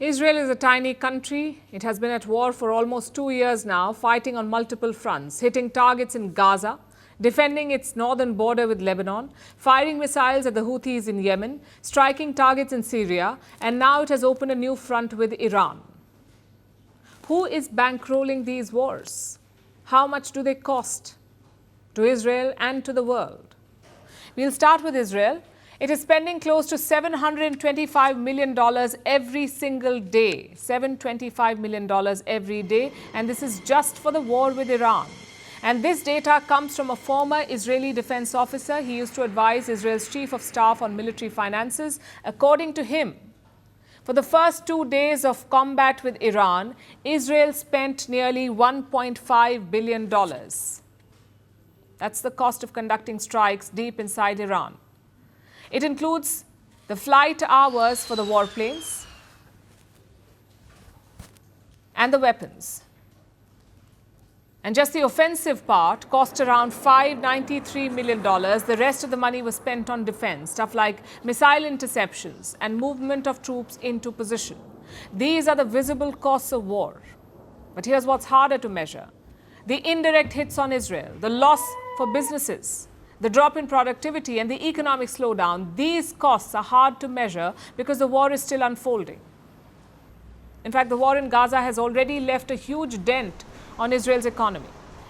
Israel is a tiny country. It has been at war for almost 2 years now, fighting on multiple fronts, hitting targets in Gaza, defending its northern border with Lebanon, firing missiles at the Houthis in Yemen, striking targets in Syria, and now it has opened a new front with Iran. Who is bankrolling these wars? How much do they cost to Israel and to the world? We'll start with Israel. It is spending close to $725 million every single day. $725 million every day. And this is just for the war with Iran. And this data comes from a former Israeli defense officer. He used to advise Israel's chief of staff on military finances. According to him, for the first 2 days of combat with Iran, Israel spent nearly $1.5 billion. That's the cost of conducting strikes deep inside Iran. It includes the flight hours for the warplanes and the weapons. And just the offensive part cost around $593 million. The rest of the money was spent on defense, stuff like missile interceptions and movement of troops into position. These are the visible costs of war. But here's what's harder to measure. The indirect hits on Israel, the loss for businesses, the drop in productivity and the economic slowdown. These costs are hard to measure because the war is still unfolding. In fact, the war in Gaza has already left a huge dent on Israel's economy.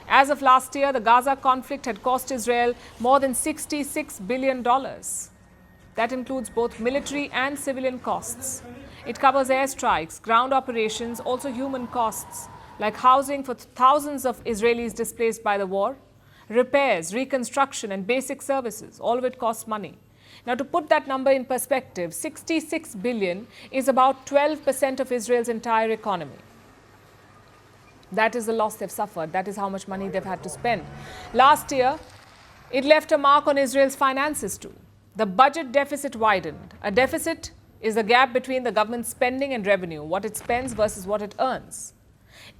As of last year, the Gaza conflict had cost Israel more than $66 billion. That includes both military and civilian costs. It covers airstrikes, ground operations, also human costs, like housing for thousands of Israelis displaced by the war, repairs, reconstruction, and basic services. All of it costs money. Now, to put that number in perspective, $66 billion is about 12% of Israel's entire economy. That is the loss they've suffered. That is how much money they've had to spend. Last year, it left a mark on Israel's finances too. The budget deficit widened. A deficit is the gap between the government's spending and revenue, what it spends versus what it earns.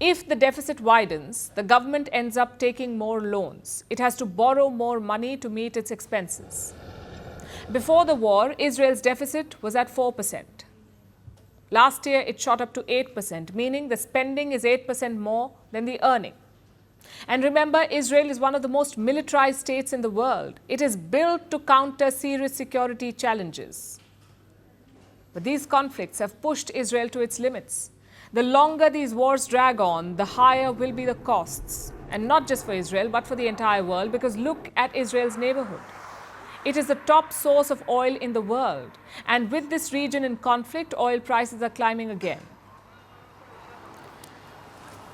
If the deficit widens, the government ends up taking more loans. It has to borrow more money to meet its expenses. Before the war, Israel's deficit was at 4%. Last year, it shot up to 8%, meaning the spending is 8% more than the earning. And remember, Israel is one of the most militarized states in the world. It is built to counter serious security challenges. But these conflicts have pushed Israel to its limits. The longer these wars drag on, the higher will be the costs. And not just for Israel, but for the entire world, because look at Israel's neighborhood. It is the top source of oil in the world. And with this region in conflict, oil prices are climbing again.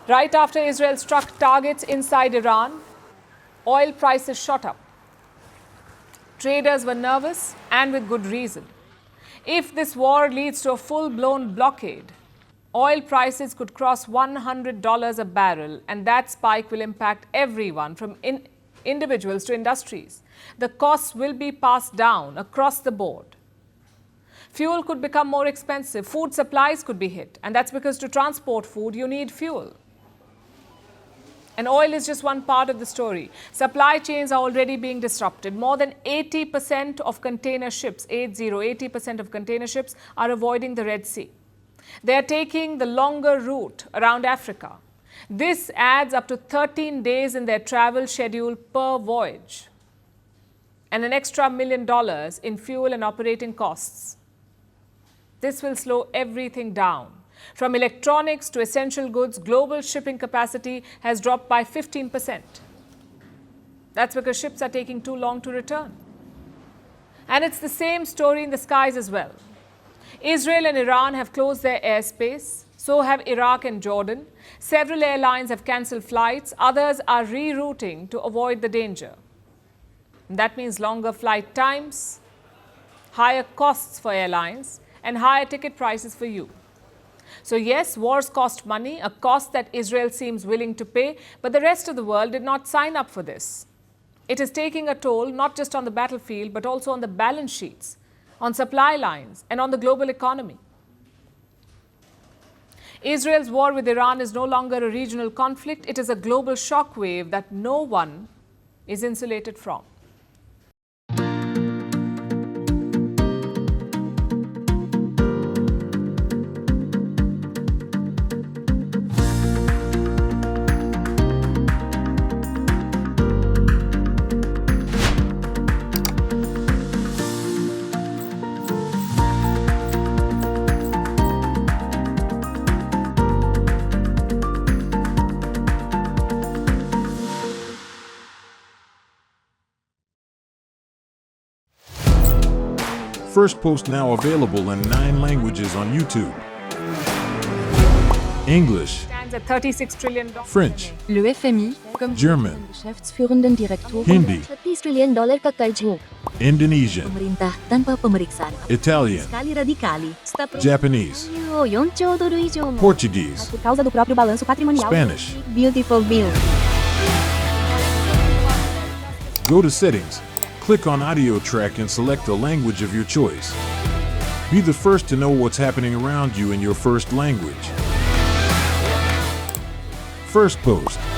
Right after Israel struck targets inside Iran, oil prices shot up. Traders were nervous, and with good reason. If this war leads to a full-blown blockade, oil prices could cross $100 a barrel, and that spike will impact everyone from individuals to industries. The costs will be passed down across the board. Fuel could become more expensive. Food supplies could be hit. And that's because to transport food, you need fuel. And oil is just one part of the story. Supply chains are already being disrupted. More than 80% of container ships, 80% of container ships are avoiding the Red Sea. They are taking the longer route around Africa. This adds up to 13 days in their travel schedule per voyage, and an extra $1 million in fuel and operating costs. This will slow everything down. From electronics to essential goods, global shipping capacity has dropped by 15%. That's because ships are taking too long to return. And it's the same story in the skies as well. Israel and Iran have closed their airspace. So have Iraq and Jordan. Several airlines have cancelled flights. Others are rerouting to avoid the danger. And that means longer flight times, higher costs for airlines, and higher ticket prices for you. So yes, wars cost money, a cost that Israel seems willing to pay, but the rest of the world did not sign up for this. It is taking a toll not just on the battlefield, but also on the balance sheets, on supply lines, and on the global economy. Israel's war with Iran is no longer a regional conflict. It is a global shockwave that no one is insulated from. Firstpost now available in 9 languages on YouTube. English, Stands at $36 trillion. French, Le FMI, comme German, Geschäftsführenden Direktor Hindi, $30 trillion ka kaiju. Indonesian, Pemerintah tanpa pemeriksaan. Italian, Sekali radikali. Japanese, 4兆ドル以上も Portuguese, por causa do próprio balanço patrimonial. Spanish. Beautiful bill. Go to Settings, click on Audio Track and select a language of your choice. Be the first to know what's happening around you in your first language. Firstpost.